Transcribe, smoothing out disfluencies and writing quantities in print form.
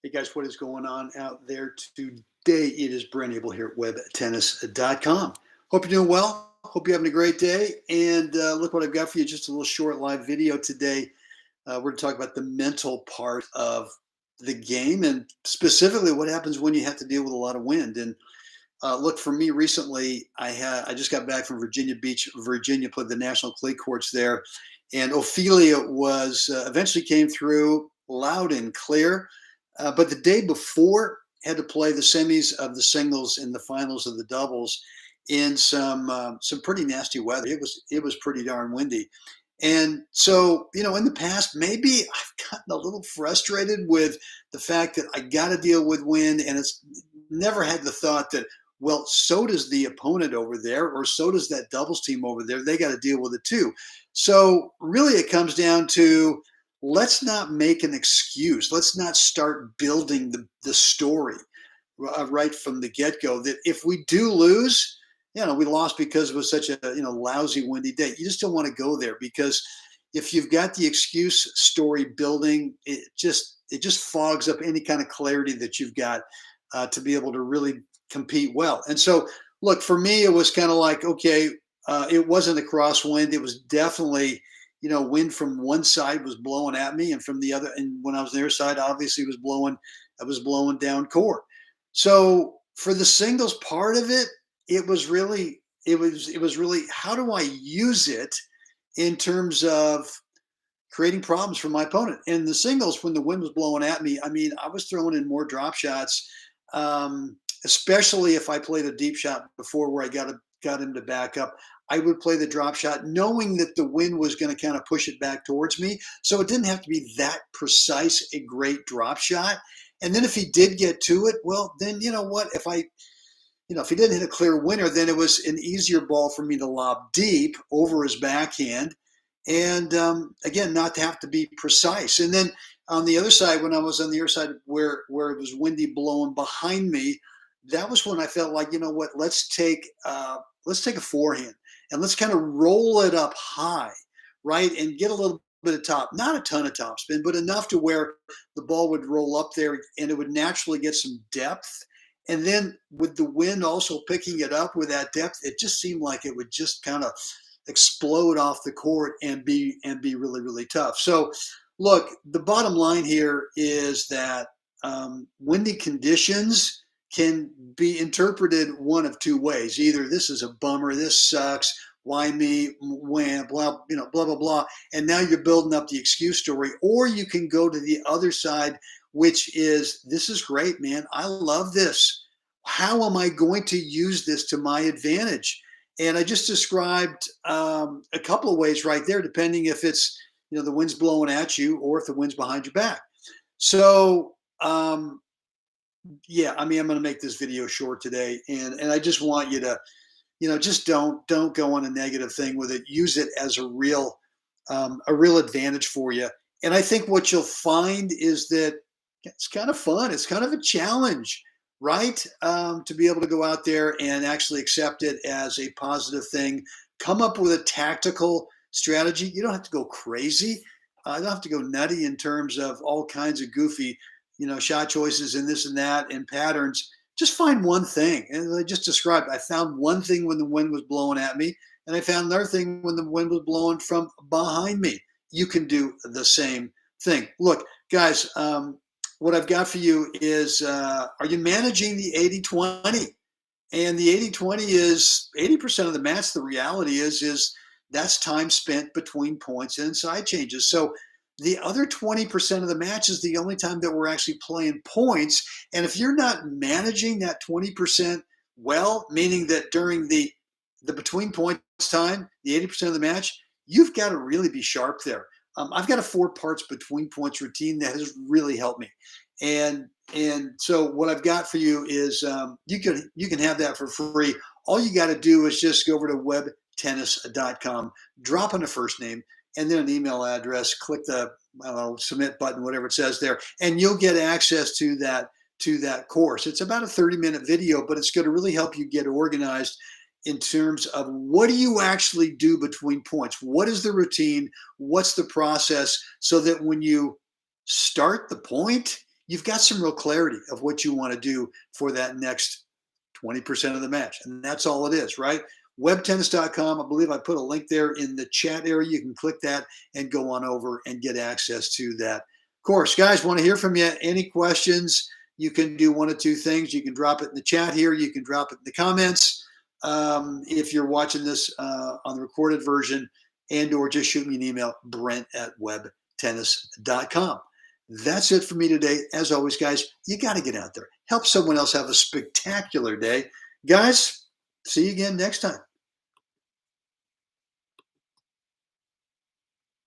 Hey guys, what is going on out there today? It is Brent Abel here at webtennis.com. Hope you're doing well. Hope you're having a great day. And look what I've got for you, just a little short live video today. We're going to talk about the mental part of the game and specifically what happens when you have to deal with a lot of wind. And look, for me recently, I just got back from Virginia Beach, Virginia, played the national clay courts there. And Ophelia was eventually came through loud and clear. But the day before, had to play the semis of the singles and the finals of the doubles in some pretty nasty weather. It was pretty darn windy, and so in the past maybe I've gotten a little frustrated with the fact that I got to deal with wind, and it's never had the thought that well, so does the opponent over there, or so does that doubles team over there. They got to deal with it too. So really, it comes down to let's not make an excuse. Let's not start building the story right from the get-go that if we do lose, we lost because it was such a lousy windy day. You just don't want to go there, because if you've got the excuse story building, it just fogs up any kind of clarity that you've got to be able to really compete well. And so, look, for me, it was kind of like, okay, it wasn't a crosswind. It was definitely wind from one side was blowing at me, and from the other, and when I was on their side, obviously it was blowing down court. So for the singles part of it, it was really how do I use it in terms of creating problems for my opponent. And the singles, when the wind was blowing at me, I mean, I was throwing in more drop shots, especially if I played a deep shot before where I got him to back up. I would play the drop shot knowing that the wind was going to kind of push it back towards me. So it didn't have to be that precise, a great drop shot. And then if he did get to it, well, then you know what? If he didn't hit a clear winner, then it was an easier ball for me to lob deep over his backhand. And again, not to have to be precise. And then on the other side, when I was on the other side where it was windy blowing behind me, that was when I felt like, you know what, let's take a forehand and let's kind of roll it up high, right? And get a little bit of top, not a ton of topspin, but enough to where the ball would roll up there and it would naturally get some depth. And then with the wind also picking it up with that depth, it just seemed like it would just kind of explode off the court and be really, really tough. So look, the bottom line here is that windy conditions can be interpreted one of two ways. Either this is a bummer, this sucks, why me, when, blah, blah, blah, blah. And now you're building up the excuse story. Or you can go to the other side, which is, this is great, man. I love this. How am I going to use this to my advantage? And I just described a couple of ways right there, depending if it's, the wind's blowing at you or if the wind's behind your back. So, yeah, I mean, I'm going to make this video short today, and I just want you to, just don't go on a negative thing with it. Use it as a real advantage for you. And I think what you'll find is that it's kind of fun. It's kind of a challenge, right? To be able to go out there and actually accept it as a positive thing. Come up with a tactical strategy. You don't have to go crazy. You don't have to go nutty in terms of all kinds of goofy shot choices and this and that and patterns. Just find one thing. And I just described, I found one thing when the wind was blowing at me, and I found another thing when the wind was blowing from behind me. You can do the same thing. Look, guys, what I've got for you is, are you managing the 80-20? And the 80-20 is 80% of the match. The reality is that's time spent between points and side changes. So the other 20% of the match is the only time that we're actually playing points. And if you're not managing that 20% well, meaning that during the between points time, the 80% of the match, you've got to really be sharp there. I've got a 4 parts between points routine that has really helped me. And so what I've got for you is you can have that for free. All you got to do is just go over to webtennis.com, drop in a first name, and then an email address, click the submit button, whatever it says there, and you'll get access to that course. It's about a 30-minute video, but it's going to really help you get organized in terms of what do you actually do between points? What is the routine? What's the process? So that when you start the point, you've got some real clarity of what you want to do for that next 20% of the match. And that's all it is, right? Webtennis.com. I believe I put a link there in the chat area. You can click that and go on over and get access to that course. Guys, want to hear from you. Any questions? You can do one of two things. You can drop it in the chat here. You can drop it in the comments. If you're watching this on the recorded version, and or just shoot me an email, brent@webtennis.com. That's it for me today. As always, guys, you got to get out there. Help someone else have a spectacular day. Guys, see you again next time.